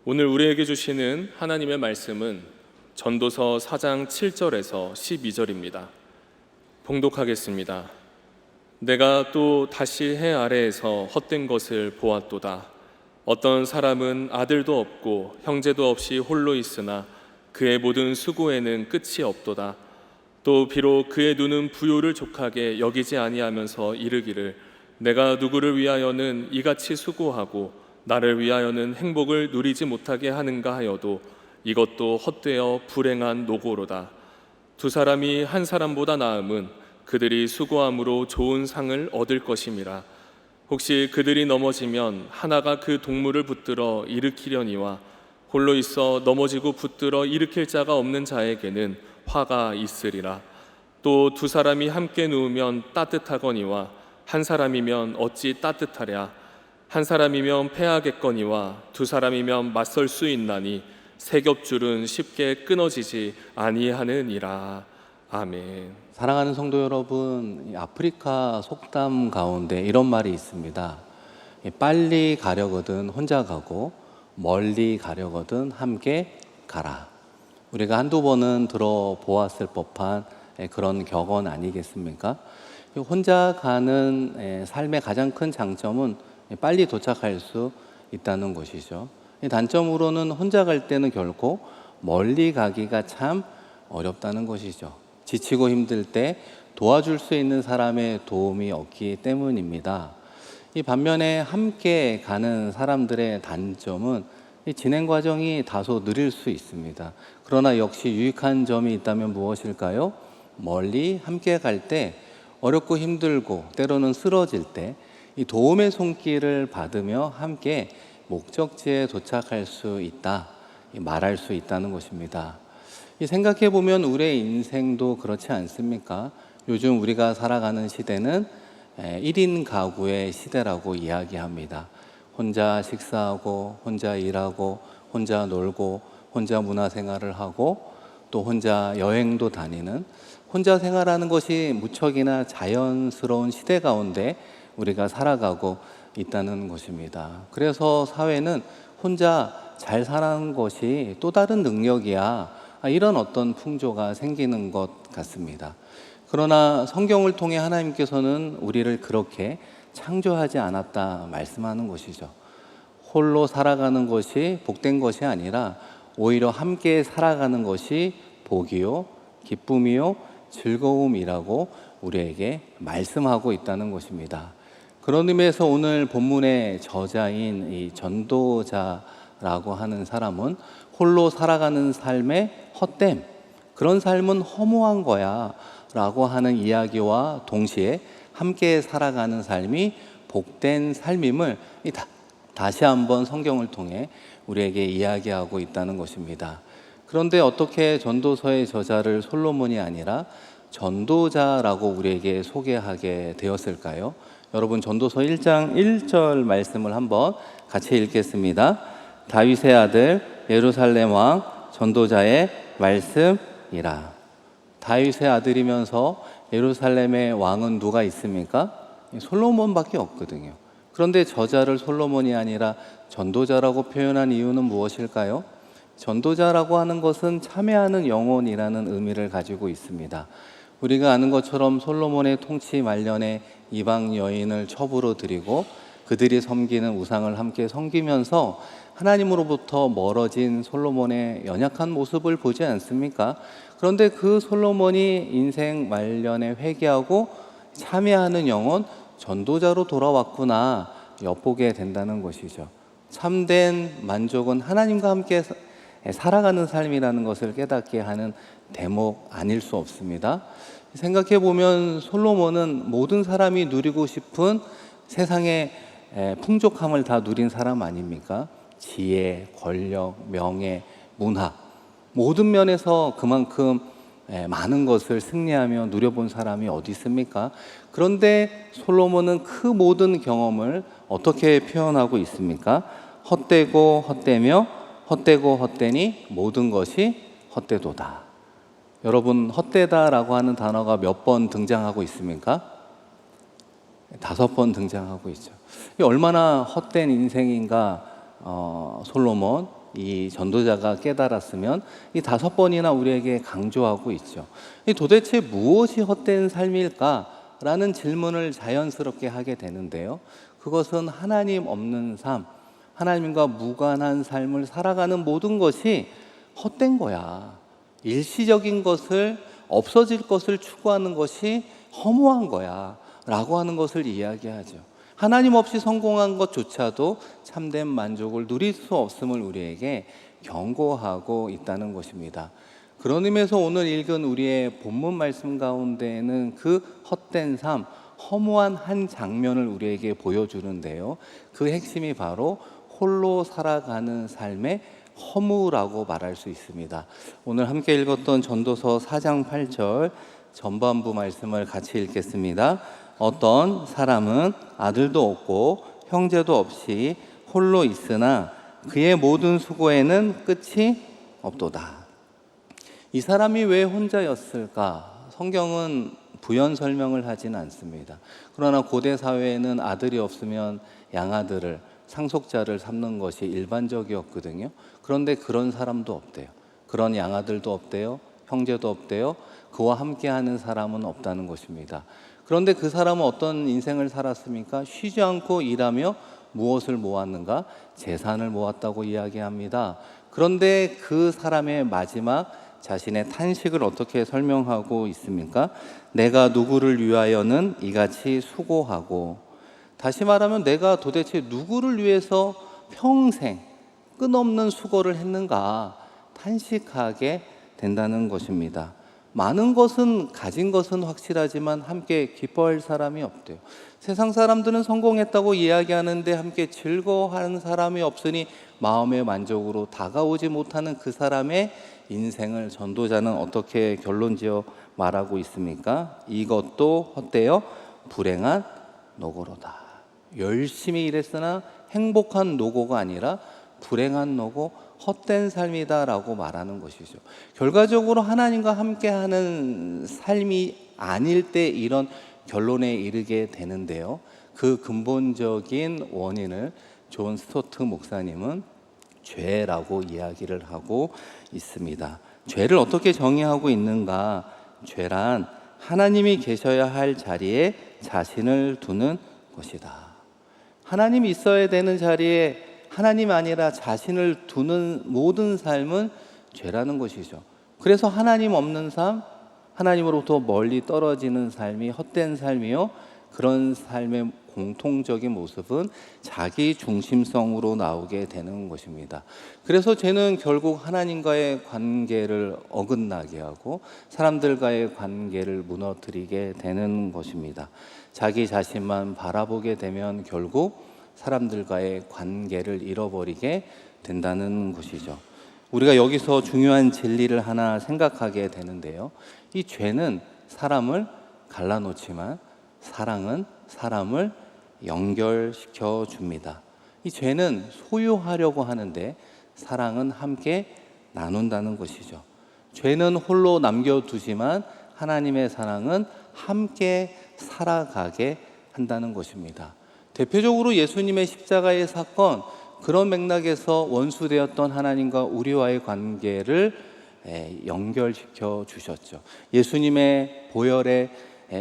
오늘 우리에게 주시는 하나님의 말씀은 전도서 4장 7절에서 12절입니다. 봉독하겠습니다. 내가 또 다시 해 아래에서 헛된 것을 보았도다. 어떤 사람은 아들도 없고 형제도 없이 홀로 있으나 그의 모든 수고에는 끝이 없도다. 또 비록 그의 눈은 부요를 족하게 여기지 아니하면서 이르기를 내가 누구를 위하여는 이같이 수고하고 나를 위하여는 행복을 누리지 못하게 하는가 하여도 이것도 헛되어 불행한 노고로다. 두 사람이 한 사람보다 나음은 그들이 수고함으로 좋은 상을 얻을 것임이라. 혹시 그들이 넘어지면 하나가 그 동물을 붙들어 일으키려니와 홀로 있어 넘어지고 붙들어 일으킬 자가 없는 자에게는 화가 있으리라. 또 두 사람이 함께 누우면 따뜻하거니와 한 사람이면 어찌 따뜻하랴. 한 사람이면 패하겠거니와 두 사람이면 맞설 수 있나니 세 겹줄은 쉽게 끊어지지 아니하느니라. 아멘. 사랑하는 성도 여러분, 이 아프리카 속담 가운데 이런 말이 있습니다. 빨리 가려거든 혼자 가고 멀리 가려거든 함께 가라. 우리가 한두 번은 들어보았을 법한 그런 격언 아니겠습니까? 혼자 가는 삶의 가장 큰 장점은 빨리 도착할 수 있다는 것이죠. 단점으로는 혼자 갈 때는 결코 멀리 가기가 참 어렵다는 것이죠. 지치고 힘들 때 도와줄 수 있는 사람의 도움이 없기 때문입니다. 이 반면에 함께 가는 사람들의 단점은 이 진행 과정이 다소 느릴 수 있습니다. 그러나 역시 유익한 점이 있다면 무엇일까요? 멀리 함께 갈 때 어렵고 힘들고 때로는 쓰러질 때 이 도움의 손길을 받으며 함께 목적지에 도착할 수 있다, 말할 수 있다는 것입니다. 생각해 보면 우리의 인생도 그렇지 않습니까? 요즘 우리가 살아가는 시대는 1인 가구의 시대라고 이야기합니다. 혼자 식사하고 혼자 일하고 혼자 놀고 혼자 문화생활을 하고 또 혼자 여행도 다니는, 혼자 생활하는 것이 무척이나 자연스러운 시대 가운데 우리가 살아가고 있다는 것입니다. 그래서 사회는 혼자 잘 사는 것이 또 다른 능력이야, 이런 어떤 풍조가 생기는 것 같습니다. 그러나 성경을 통해 하나님께서는 우리를 그렇게 창조하지 않았다 말씀하는 것이죠. 홀로 살아가는 것이 복된 것이 아니라 오히려 함께 살아가는 것이 복이요, 기쁨이요, 즐거움이라고 우리에게 말씀하고 있다는 것입니다. 그런 의미에서 오늘 본문의 저자인 이 전도자라고 하는 사람은 홀로 살아가는 삶의 헛됨, 그런 삶은 허무한 거야 라고 하는 이야기와 동시에 함께 살아가는 삶이 복된 삶임을 다시 한번 성경을 통해 우리에게 이야기하고 있다는 것입니다. 그런데 어떻게 전도서의 저자를 솔로몬이 아니라 전도자라고 우리에게 소개하게 되었을까요? 여러분, 전도서 1장 1절 말씀을 한번 같이 읽겠습니다. 다윗의 아들 예루살렘 왕 전도자의 말씀이라. 다윗의 아들이면서 예루살렘의 왕은 누가 있습니까? 솔로몬밖에 없거든요. 그런데 저자를 솔로몬이 아니라 전도자라고 표현한 이유는 무엇일까요? 전도자라고 하는 것은 참여하는 영혼이라는 의미를 가지고 있습니다. 우리가 아는 것처럼 솔로몬의 통치 말년에 이방 여인을 첩으로 들이고 그들이 섬기는 우상을 함께 섬기면서 하나님으로부터 멀어진 솔로몬의 연약한 모습을 보지 않습니까? 그런데 그 솔로몬이 인생 말년에 회개하고 참여하는 영혼, 전도자로 돌아왔구나 엿보게 된다는 것이죠. 참된 만족은 하나님과 함께 살아가는 삶이라는 것을 깨닫게 하는 대목 아닐 수 없습니다. 생각해 보면 솔로몬은 모든 사람이 누리고 싶은 세상의 풍족함을 다 누린 사람 아닙니까? 지혜, 권력, 명예, 문화, 모든 면에서 그만큼 많은 것을 승리하며 누려본 사람이 어디 있습니까? 그런데 솔로몬은 그 모든 경험을 어떻게 표현하고 있습니까? 헛되고 헛되며 헛되고 헛되니 모든 것이 헛되도다. 여러분, 헛되다라고 하는 단어가 몇 번 등장하고 있습니까? 5번 등장하고 있죠. 얼마나 헛된 인생인가 솔로몬, 이 전도자가 깨달았으면 이 5번이나 우리에게 강조하고 있죠. 이 도대체 무엇이 헛된 삶일까라는 질문을 자연스럽게 하게 되는데요. 그것은 하나님 없는 삶, 하나님과 무관한 삶을 살아가는 모든 것이 헛된 거야. 일시적인 것을, 없어질 것을 추구하는 것이 허무한 거야 라고 하는 것을 이야기하죠. 하나님 없이 성공한 것조차도 참된 만족을 누릴 수 없음을 우리에게 경고하고 있다는 것입니다. 그런 의미에서 오늘 읽은 우리의 본문 말씀 가운데에는 그 헛된 삶, 허무한 한 장면을 우리에게 보여주는데요. 그 핵심이 바로 홀로 살아가는 삶의 허무라고 말할 수 있습니다. 오늘 함께 읽었던 전도서 4장 8절 전반부 말씀을 같이 읽겠습니다. 어떤 사람은 아들도 없고 형제도 없이 홀로 있으나 그의 모든 수고에는 끝이 없도다. 이 사람이 왜 혼자였을까? 성경은 부연 설명을 하지는 않습니다. 그러나 고대 사회에는 아들이 없으면 양아들을, 상속자를 삼는 것이 일반적이었거든요. 그런데 그런 사람도 없대요. 그런 양아들도 없대요. 형제도 없대요. 그와 함께하는 사람은 없다는 것입니다. 그런데 그 사람은 어떤 인생을 살았습니까? 쉬지 않고 일하며 무엇을 모았는가? 재산을 모았다고 이야기합니다. 그런데 그 사람의 마지막 자신의 탄식을 어떻게 설명하고 있습니까? 내가 누구를 위하여는 이같이 수고하고, 다시 말하면 내가 도대체 누구를 위해서 평생 끝없는 수고를 했는가 탄식하게 된다는 것입니다. 많은 것은, 가진 것은 확실하지만 함께 기뻐할 사람이 없대요. 세상 사람들은 성공했다고 이야기하는데 함께 즐거워하는 사람이 없으니 마음의 만족으로 다가오지 못하는 그 사람의 인생을 전도자는 어떻게 결론지어 말하고 있습니까? 이것도 헛되어 불행한 노고로다. 열심히 일했으나 행복한 노고가 아니라 불행한 노고, 헛된 삶이다라고 말하는 것이죠. 결과적으로 하나님과 함께하는 삶이 아닐 때 이런 결론에 이르게 되는데요. 그 근본적인 원인을 존 스토트 목사님은 죄라고 이야기를 하고 있습니다. 죄를 어떻게 정의하고 있는가? 죄란 하나님이 계셔야 할 자리에 자신을 두는 것이다. 하나님이 있어야 되는 자리에 하나님 아니라 자신을 두는 모든 삶은 죄라는 것이죠. 그래서 하나님 없는 삶, 하나님으로부터 멀리 떨어지는 삶이 헛된 삶이요, 그런 삶의 공통적인 모습은 자기 중심성으로 나오게 되는 것입니다. 그래서 죄는 결국 하나님과의 관계를 어긋나게 하고 사람들과의 관계를 무너뜨리게 되는 것입니다. 자기 자신만 바라보게 되면 결국 사람들과의 관계를 잃어버리게 된다는 것이죠. 우리가 여기서 중요한 진리를 하나 생각하게 되는데요. 이 죄는 사람을 갈라놓지만 사랑은 사람을 연결시켜 줍니다. 이 죄는 소유하려고 하는데 사랑은 함께 나눈다는 것이죠. 죄는 홀로 남겨두지만 하나님의 사랑은 함께 살아가게 한다는 것입니다. 대표적으로 예수님의 십자가의 사건, 그런 맥락에서 원수되었던 하나님과 우리와의 관계를 연결시켜 주셨죠. 예수님의 보혈의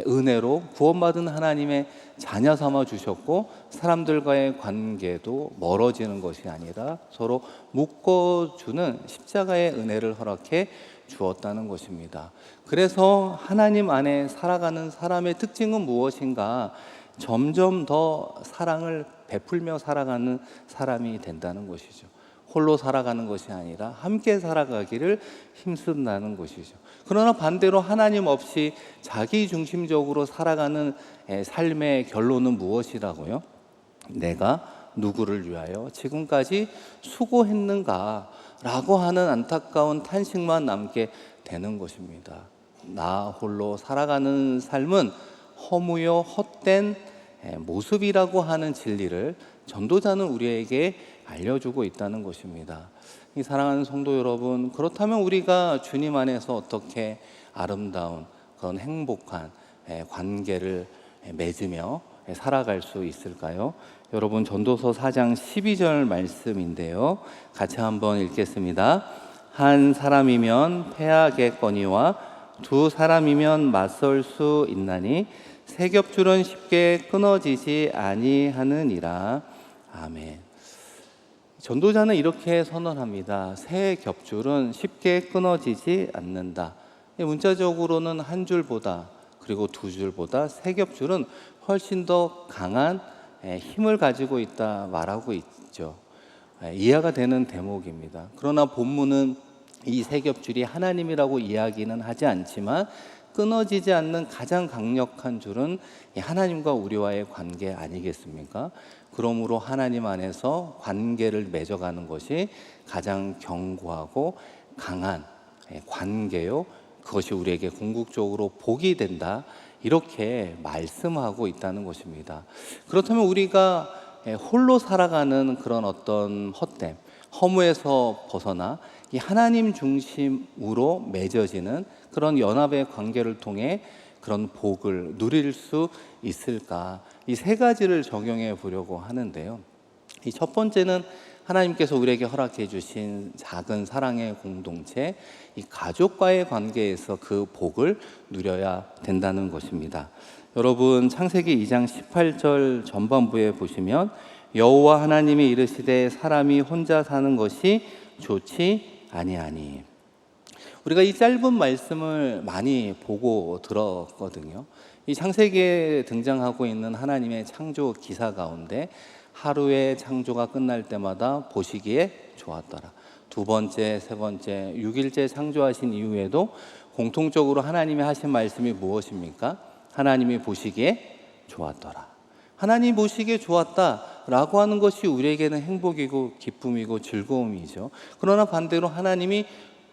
은혜로 구원받은 하나님의 자녀 삼아 주셨고, 사람들과의 관계도 멀어지는 것이 아니라 서로 묶어주는 십자가의 은혜를 허락해 주었다는 것입니다. 그래서 하나님 안에 살아가는 사람의 특징은 무엇인가? 점점 더 사랑을 베풀며 살아가는 사람이 된다는 것이죠. 홀로 살아가는 것이 아니라 함께 살아가기를 힘쓴다는 것이죠. 그러나 반대로 하나님 없이 자기 중심적으로 살아가는 삶의 결론은 무엇이라고요? 내가 누구를 위하여 지금까지 수고했는가? 라고 하는 안타까운 탄식만 남게 되는 것입니다. 나 홀로 살아가는 삶은 허무요 헛된 모습이라고 하는 진리를 전도자는 우리에게 알려주고 있다는 것입니다. 이 사랑하는 성도 여러분, 그렇다면 우리가 주님 안에서 어떻게 아름다운 그런 행복한 관계를 맺으며 살아갈 수 있을까요? 여러분 전도서 4장 12절 말씀인데요. 같이 한번 읽겠습니다. 한 사람이면 패하겠거니와 두 사람이면 맞설 수 있나니 세 겹줄은 쉽게 끊어지지 아니하느니라. 아멘. 전도자는 이렇게 선언합니다. 세 겹줄은 쉽게 끊어지지 않는다. 문자적으로는 한 줄보다 그리고 두 줄보다 세 겹줄은 훨씬 더 강한 힘을 가지고 있다 말하고 있죠. 이해가 되는 대목입니다. 그러나 본문은 이 세 겹줄이 하나님이라고 이야기는 하지 않지만 끊어지지 않는 가장 강력한 줄은 하나님과 우리와의 관계 아니겠습니까? 그러므로 하나님 안에서 관계를 맺어가는 것이 가장 견고하고 강한 관계요. 그것이 우리에게 궁극적으로 복이 된다. 이렇게 말씀하고 있다는 것입니다. 그렇다면 우리가 홀로 살아가는 그런 어떤 헛됨, 허무에서 벗어나 이 하나님 중심으로 맺어지는 그런 연합의 관계를 통해 그런 복을 누릴 수 있을까? 이 세 가지를 적용해 보려고 하는데요. 이 첫 번째는 하나님께서 우리에게 허락해 주신 작은 사랑의 공동체, 이 가족과의 관계에서 그 복을 누려야 된다는 것입니다. 여러분 창세기 2장 18절 전반부에 보시면 여호와 하나님이 이르시되 사람이 혼자 사는 것이 좋지 아니하니. 우리가 이 짧은 말씀을 많이 보고 들었거든요. 이 창세기에 등장하고 있는 하나님의 창조 기사 가운데 하루의 창조가 끝날 때마다 보시기에 좋았더라. 두 번째, 세 번째, 6일째 창조하신 이후에도 공통적으로 하나님이 하신 말씀이 무엇입니까? 하나님이 보시기에 좋았더라. 하나님 보시기에 좋았다라고 하는 것이 우리에게는 행복이고 기쁨이고 즐거움이죠. 그러나 반대로 하나님이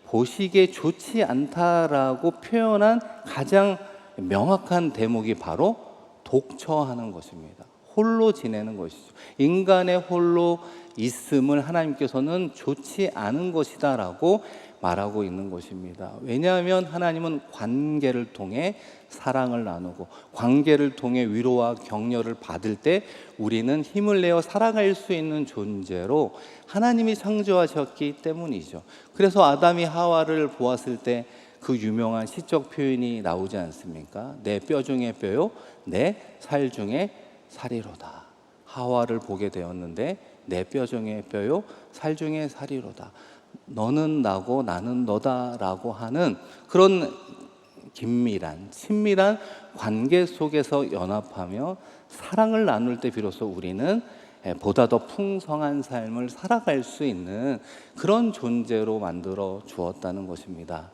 보시기에 좋지 않다라고 표현한 가장 명확한 대목이 바로 독처하는 것입니다. 홀로 지내는 것이죠. 인간의 홀로 있음을 하나님께서는 좋지 않은 것이다라고 말하고 있는 것입니다. 왜냐하면 하나님은 관계를 통해 사랑을 나누고 관계를 통해 위로와 격려를 받을 때 우리는 힘을 내어 살아갈 수 있는 존재로 하나님이 창조하셨기 때문이죠. 그래서 아담이 하와를 보았을 때 그 유명한 시적 표현이 나오지 않습니까? 내 뼈 중에 뼈요, 내 살 중에 살이로다. 하와를 보게 되었는데 내 뼈 중에 뼈요, 살 중에 살이로다. 너는 나고 나는 너다라고 하는 그런 긴밀한 친밀한 관계 속에서 연합하며 사랑을 나눌 때 비로소 우리는 보다 더 풍성한 삶을 살아갈 수 있는 그런 존재로 만들어 주었다는 것입니다.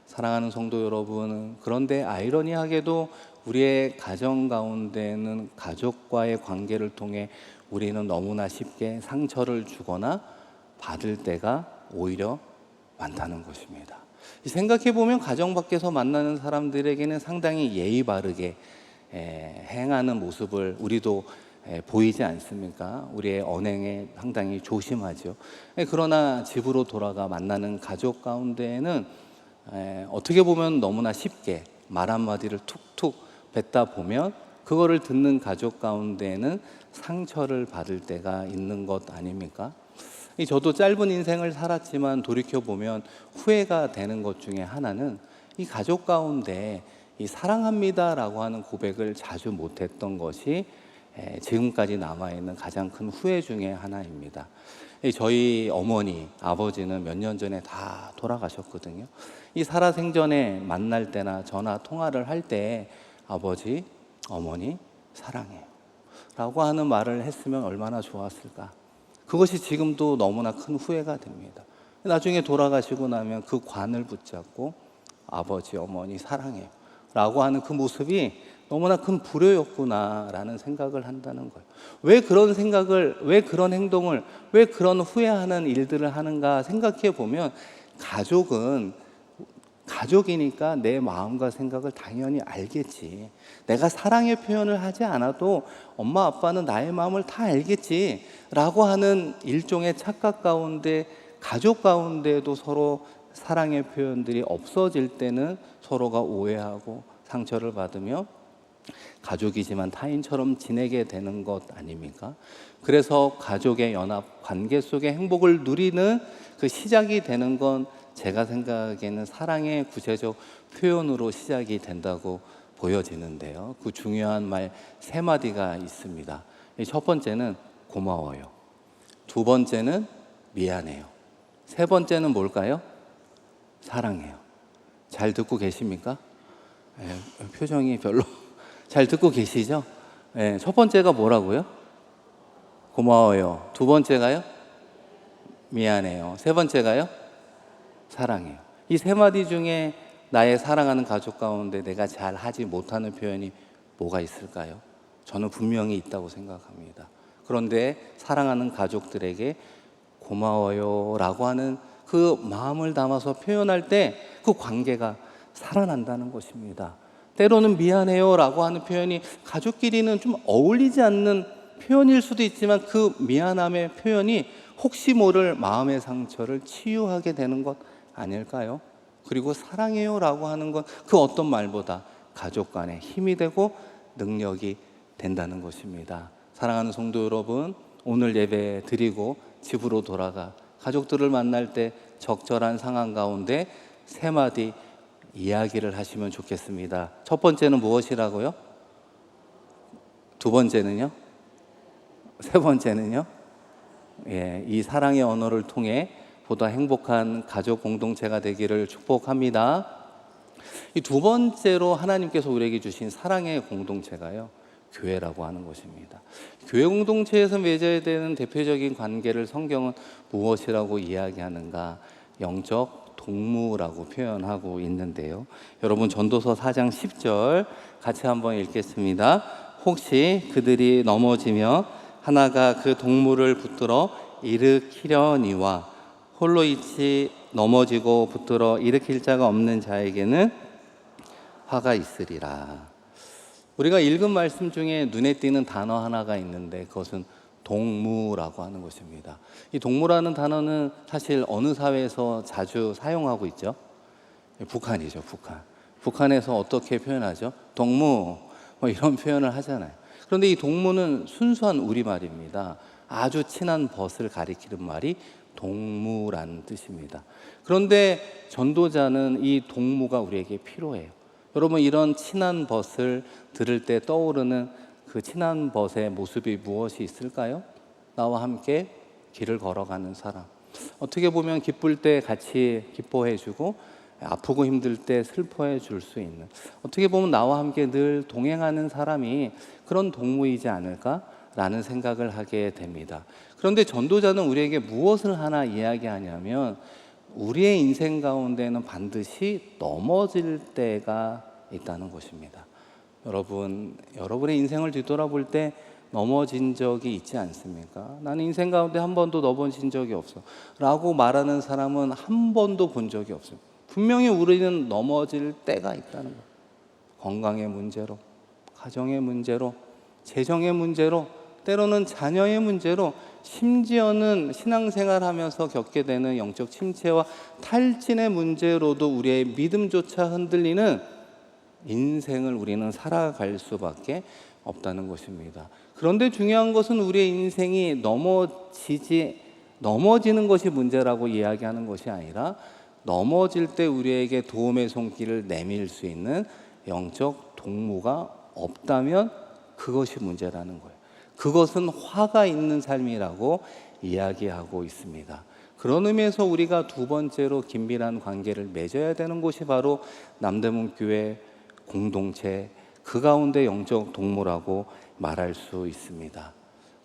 사랑하는 성도 여러분, 그런데 아이러니하게도 우리의 가정 가운데는 가족과의 관계를 통해 우리는 너무나 쉽게 상처를 주거나 받을 때가 오히려 많다는 것입니다. 생각해 보면 가정 밖에서 만나는 사람들에게는 상당히 예의 바르게 행하는 모습을 우리도 보이지 않습니까? 우리의 언행에 상당히 조심하죠. 그러나 집으로 돌아가 만나는 가족 가운데에는 어떻게 보면 너무나 쉽게 말 한마디를 툭툭 뱉다 보면 그거를 듣는 가족 가운데에는 상처를 받을 때가 있는 것 아닙니까? 저도 짧은 인생을 살았지만 돌이켜보면 후회가 되는 것 중에 하나는 이 가족 가운데 이 사랑합니다라고 하는 고백을 자주 못했던 것이 지금까지 남아있는 가장 큰 후회 중에 하나입니다. 저희 어머니, 아버지는 몇 년 전에 다 돌아가셨거든요. 이 살아생전에 만날 때나 전화 통화를 할 때 아버지, 어머니 사랑해요 라고 하는 말을 했으면 얼마나 좋았을까. 그것이 지금도 너무나 큰 후회가 됩니다. 나중에 돌아가시고 나면 그 관을 붙잡고 아버지, 어머니 사랑해요 라고 하는 그 모습이 너무나 큰 불효였구나라는 생각을 한다는 거예요. 왜 그런 생각을, 왜 그런 행동을, 왜 그런 후회하는 일들을 하는가 생각해 보면 가족이니까 내 마음과 생각을 당연히 알겠지. 내가 사랑의 표현을 하지 않아도 엄마 아빠는 나의 마음을 다 알겠지 라고 하는 일종의 착각 가운데 가족 가운데도 서로 사랑의 표현들이 없어질 때는 서로가 오해하고 상처를 받으며 가족이지만 타인처럼 지내게 되는 것 아닙니까? 그래서 가족의 연합 관계 속의 행복을 누리는 그 시작이 되는 건 제가 생각하기에는 사랑의 구체적 표현으로 시작이 된다고 보여지는데요. 그 중요한 말 세 마디가 있습니다. 첫 번째는 고마워요. 두 번째는 미안해요. 세 번째는 뭘까요? 사랑해요. 잘 듣고 계십니까? 표정이 별로 잘 듣고 계시죠? 첫 번째가 뭐라고요? 고마워요. 두 번째가요? 미안해요. 세 번째가요? 사랑해요. 이 세 마디 중에 나의 사랑하는 가족 가운데 내가 잘 하지 못하는 표현이 뭐가 있을까요? 저는 분명히 있다고 생각합니다. 그런데 사랑하는 가족들에게 고마워요 라고 하는 그 마음을 담아서 표현할 때 그 관계가 살아난다는 것입니다. 때로는 미안해요 라고 하는 표현이 가족끼리는 좀 어울리지 않는 표현일 수도 있지만 그 미안함의 표현이 혹시 모를 마음의 상처를 치유하게 되는 것 아닐까요? 그리고 사랑해요 라고 하는 건 그 어떤 말보다 가족 간에 힘이 되고 능력이 된다는 것입니다. 사랑하는 성도 여러분, 오늘 예배 드리고 집으로 돌아가 가족들을 만날 때 적절한 상황 가운데 세 마디 이야기를 하시면 좋겠습니다. 첫 번째는 무엇이라고요? 두 번째는요? 세 번째는요? 이 사랑의 언어를 통해 보다 행복한 가족 공동체가 되기를 축복합니다. 이 두 번째로 하나님께서 우리에게 주신 사랑의 공동체가요, 교회라고 하는 것입니다. 교회 공동체에서 맺어야 되는 대표적인 관계를 성경은 무엇이라고 이야기하는가? 영적 동무라고 표현하고 있는데요. 여러분 전도서 4장 10절 같이 한번 읽겠습니다. 혹시 그들이 넘어지며 하나가 그 동무를 붙들어 일으키려니와 홀로 있지 넘어지고 붙들어 일으킬 자가 없는 자에게는 화가 있으리라. 우리가 읽은 말씀 중에 눈에 띄는 단어 하나가 있는데 그것은 동무라고 하는 것입니다. 이 동무라는 단어는 사실 어느 사회에서 자주 사용하고 있죠? 북한이죠, 북한. 북한에서 어떻게 표현하죠? 동무, 이런 표현을 하잖아요. 그런데 이 동무는 순수한 우리말입니다. 아주 친한 벗을 가리키는 말이 동무라는 뜻입니다. 그런데 전도자는 이 동무가 우리에게 필요해요. 여러분, 이런 친한 벗을 들을 때 떠오르는 그 친한 벗의 모습이 무엇이 있을까요? 나와 함께 길을 걸어가는 사람. 어떻게 보면 기쁠 때 같이 기뻐해주고 아프고 힘들 때 슬퍼해 줄 수 있는, 어떻게 보면 나와 함께 늘 동행하는 사람이 그런 동무이지 않을까라는 생각을 하게 됩니다. 그런데 전도자는 우리에게 무엇을 하나 이야기하냐면 우리의 인생 가운데는 반드시 넘어질 때가 있다는 것입니다. 여러분의 인생을 뒤돌아볼 때 넘어진 적이 있지 않습니까? 나는 인생 가운데 한 번도 넘어진 적이 없어 라고 말하는 사람은 한 번도 본 적이 없습니다. 분명히 우리는 넘어질 때가 있다는 거예요. 건강의 문제로, 가정의 문제로, 재정의 문제로, 때로는 자녀의 문제로, 심지어는 신앙생활하면서 겪게 되는 영적 침체와 탈진의 문제로도 우리의 믿음조차 흔들리는 인생을 우리는 살아갈 수밖에 없다는 것입니다. 그런데 중요한 것은 우리의 인생이 넘어지는 것이 문제라고 이야기하는 것이 아니라 넘어질 때 우리에게 도움의 손길을 내밀 수 있는 영적 동무가 없다면 그것이 문제라는 거예요. 그것은 화가 있는 삶이라고 이야기하고 있습니다. 그런 의미에서 우리가 두 번째로 긴밀한 관계를 맺어야 되는 곳이 바로 남대문 교회 공동체, 그 가운데 영적 동무라고 말할 수 있습니다.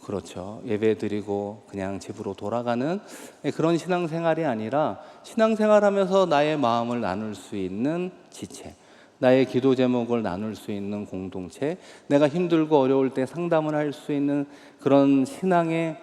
그렇죠. 예배드리고 그냥 집으로 돌아가는 그런 신앙생활이 아니라 신앙생활하면서 나의 마음을 나눌 수 있는 지체, 나의 기도 제목을 나눌 수 있는 공동체, 내가 힘들고 어려울 때 상담을 할 수 있는 그런 신앙의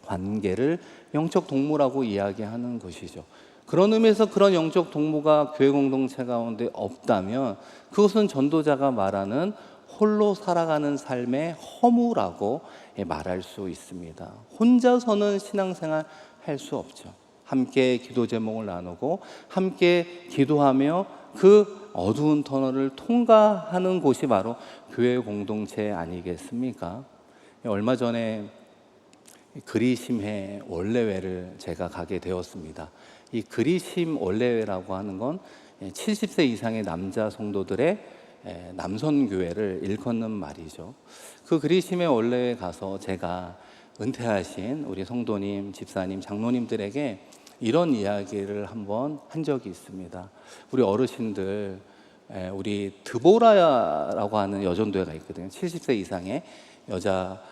관계를 영적 동무라고 이야기하는 것이죠. 그런 의미에서 그런 영적 동무가 교회 공동체 가운데 없다면 그것은 전도자가 말하는 홀로 살아가는 삶의 허무라고 말할 수 있습니다. 혼자서는 신앙생활 할 수 없죠. 함께 기도 제목을 나누고 함께 기도하며 그 어두운 터널을 통과하는 곳이 바로 교회 공동체 아니겠습니까? 얼마 전에 그리심회 원례회를 제가 가게 되었습니다. 이 그리심 원례회라고 하는 건 70세 이상의 남자 성도들의 남선교회를 일컫는 말이죠. 그 그리심회 원례회에 가서 제가 은퇴하신 우리 성도님, 집사님, 장로님들에게 이런 이야기를 한번 한 적이 있습니다. 우리 어르신들, 우리 드보라라고 하는 여전도회가 있거든요. 70세 이상의 여자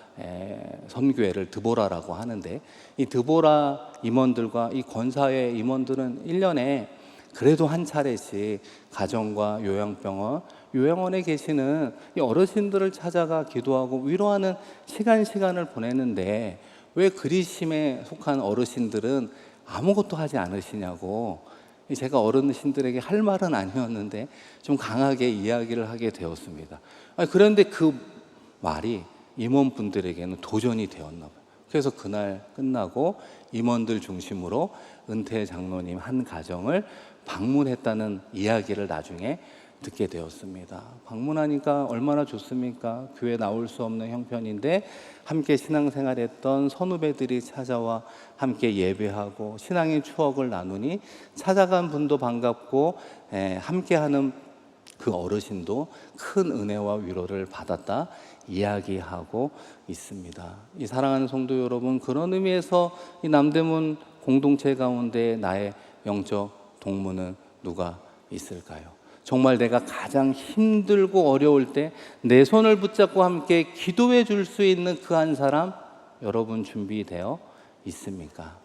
선교회를 드보라라고 하는데, 이 드보라 임원들과 이 권사회 임원들은 1년에 그래도 한 차례씩 가정과 요양원에 계시는 이 어르신들을 찾아가 기도하고 위로하는 시간을 보내는데, 왜 그리심에 속한 어르신들은 아무것도 하지 않으시냐고 제가 어르신들에게 할 말은 아니었는데 좀 강하게 이야기를 하게 되었습니다. 그런데 그 말이 임원분들에게는 도전이 되었나 봐요. 그래서 그날 끝나고 임원들 중심으로 은퇴 장로님 한 가정을 방문했다는 이야기를 나중에 듣게 되었습니다. 방문하니까 얼마나 좋습니까? 교회 나올 수 없는 형편인데 함께 신앙생활했던 선후배들이 찾아와 함께 예배하고 신앙의 추억을 나누니 찾아간 분도 반갑고 함께하는 그 어르신도 큰 은혜와 위로를 받았다 이야기하고 있습니다. 이 사랑하는 성도 여러분, 그런 의미에서 이 남대문 공동체 가운데 나의 영적 동무는 누가 있을까요? 정말 내가 가장 힘들고 어려울 때 내 손을 붙잡고 함께 기도해 줄 수 있는 그 한 사람, 여러분 준비되어 있습니까?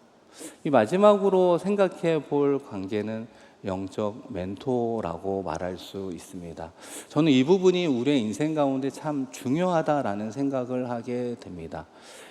이 마지막으로 생각해 볼 관계는 영적 멘토라고 말할 수 있습니다. 저는 이 부분이 우리의 인생 가운데 참 중요하다라는 생각을 하게 됩니다.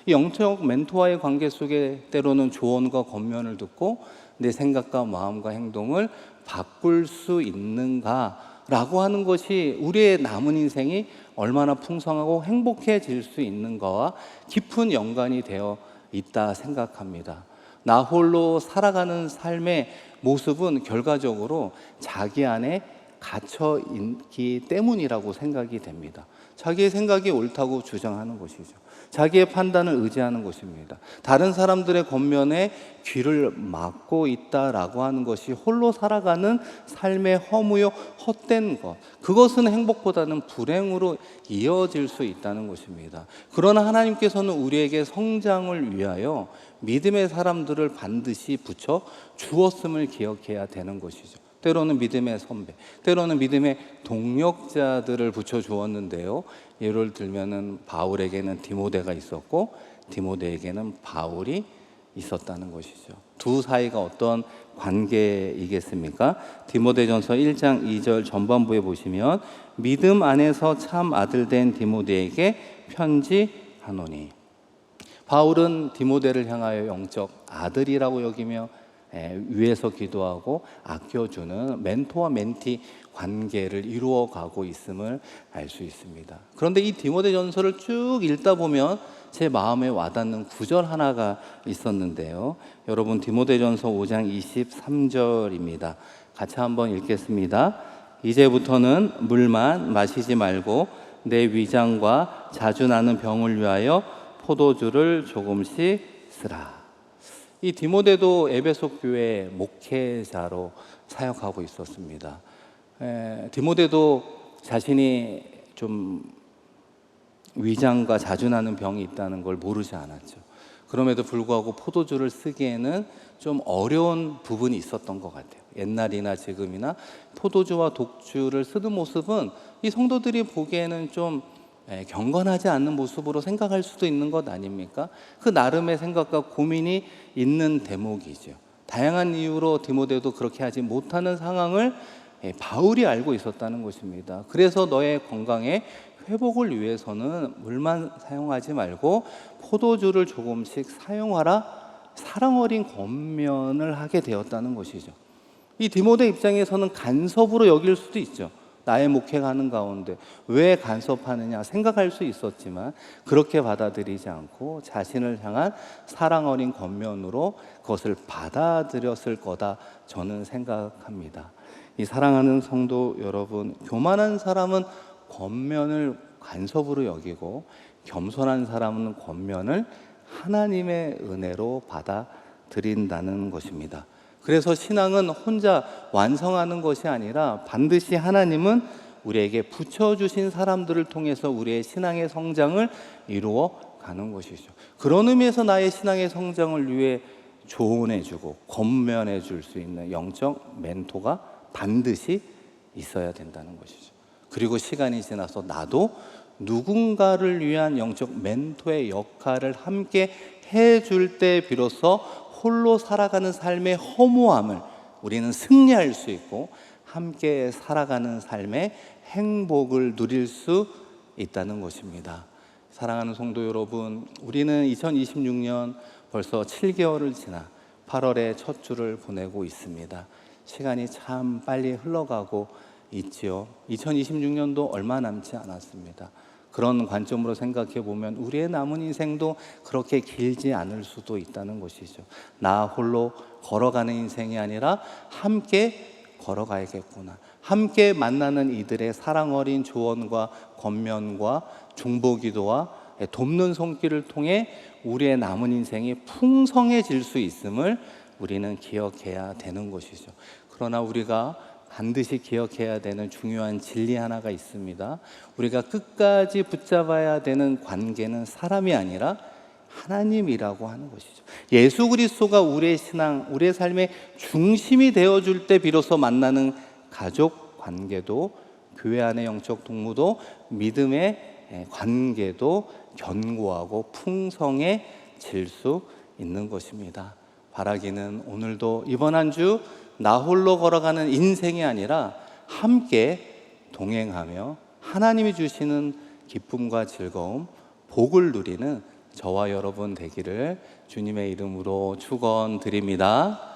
이 영적 멘토와의 관계 속에 때로는 조언과 권면을 듣고 내 생각과 마음과 행동을 바꿀 수 있는가라고 하는 것이 우리의 남은 인생이 얼마나 풍성하고 행복해질 수 있는가와 깊은 연관이 되어 있다 생각합니다. 나 홀로 살아가는 삶의 모습은 결과적으로 자기 안에 갇혀 있기 때문이라고 생각이 됩니다. 자기의 생각이 옳다고 주장하는 것이죠. 자기의 판단을 의지하는 것입니다. 다른 사람들의 권면에 귀를 막고 있다라고 하는 것이 홀로 살아가는 삶의 허무요 헛된 것, 그것은 행복보다는 불행으로 이어질 수 있다는 것입니다. 그러나 하나님께서는 우리에게 성장을 위하여 믿음의 사람들을 반드시 붙여 주었음을 기억해야 되는 것이죠. 때로는 믿음의 선배, 때로는 믿음의 동력자들을 붙여주었는데요. 예를 들면은 바울에게는 디모데가 있었고 디모데에게는 바울이 있었다는 것이죠. 두 사이가 어떤 관계이겠습니까? 디모데전서 1장 2절 전반부에 보시면 믿음 안에서 참 아들 된 디모데에게 편지하노니, 바울은 디모데를 향하여 영적 아들이라고 여기며 위에서 기도하고 아껴주는 멘토와 멘티 관계를 이루어가고 있음을 알 수 있습니다. 그런데 이 디모데전서를 쭉 읽다 보면 제 마음에 와닿는 구절 하나가 있었는데요. 여러분, 디모데전서 5장 23절입니다. 같이 한번 읽겠습니다. 이제부터는 물만 마시지 말고 내 위장과 자주 나는 병을 위하여 포도주를 조금씩 쓰라. 이 디모데도 에베소 교회 목회자로 사역하고 있었습니다. 디모데도 자신이 좀 위장과 자주 나는 병이 있다는 걸 모르지 않았죠. 그럼에도 불구하고 포도주를 쓰기에는 좀 어려운 부분이 있었던 것 같아요. 옛날이나 지금이나 포도주와 독주를 쓰는 모습은 이 성도들이 보기에는 좀 경건하지 않는 모습으로 생각할 수도 있는 것 아닙니까? 그 나름의 생각과 고민이 있는 대목이죠. 다양한 이유로 디모데도 그렇게 하지 못하는 상황을 바울이 알고 있었다는 것입니다. 그래서 너의 건강의 회복을 위해서는 물만 사용하지 말고 포도주를 조금씩 사용하라, 사랑 어린 권면을 하게 되었다는 것이죠. 이 디모데 입장에서는 간섭으로 여길 수도 있죠. 나의 목회가는 가운데 왜 간섭하느냐 생각할 수 있었지만 그렇게 받아들이지 않고 자신을 향한 사랑 어린 권면으로 그것을 받아들였을 거다 저는 생각합니다. 이 사랑하는 성도 여러분, 교만한 사람은 권면을 간섭으로 여기고 겸손한 사람은 권면을 하나님의 은혜로 받아들인다는 것입니다. 그래서 신앙은 혼자 완성하는 것이 아니라 반드시 하나님은 우리에게 붙여주신 사람들을 통해서 우리의 신앙의 성장을 이루어 가는 것이죠. 그런 의미에서 나의 신앙의 성장을 위해 조언해주고 권면해 줄 수 있는 영적 멘토가 반드시 있어야 된다는 것이죠. 그리고 시간이 지나서 나도 누군가를 위한 영적 멘토의 역할을 함께 해줄 때 비로소 홀로 살아가는 삶의 허무함을 우리는 승리할 수 있고 함께 살아가는 삶의 행복을 누릴 수 있다는 것입니다. 사랑하는 성도 여러분, 우리는 2026년 벌써 7개월을 지나 8월의 첫 주를 보내고 있습니다. 시간이 참 빨리 흘러가고 있지요. 2026년도 얼마 남지 않았습니다. 그런 관점으로 생각해 보면 우리의 남은 인생도 그렇게 길지 않을 수도 있다는 것이죠. 나 홀로 걸어가는 인생이 아니라 함께 걸어가야겠구나. 함께 만나는 이들의 사랑 어린 조언과 권면과 중보기도와 돕는 손길을 통해 우리의 남은 인생이 풍성해질 수 있음을 우리는 기억해야 되는 것이죠. 그러나 우리가 반드시 기억해야 되는 중요한 진리 하나가 있습니다. 우리가 끝까지 붙잡아야 되는 관계는 사람이 아니라 하나님이라고 하는 것이죠. 예수 그리스도가 우리의 신앙, 우리의 삶의 중심이 되어줄 때 비로소 만나는 가족 관계도, 교회 안의 영적 동무도, 믿음의 관계도 견고하고 풍성해질 수 있는 것입니다. 바라기는 오늘도 이번 한 주 나 홀로 걸어가는 인생이 아니라 함께 동행하며 하나님이 주시는 기쁨과 즐거움, 복을 누리는 저와 여러분 되기를 주님의 이름으로 축원드립니다.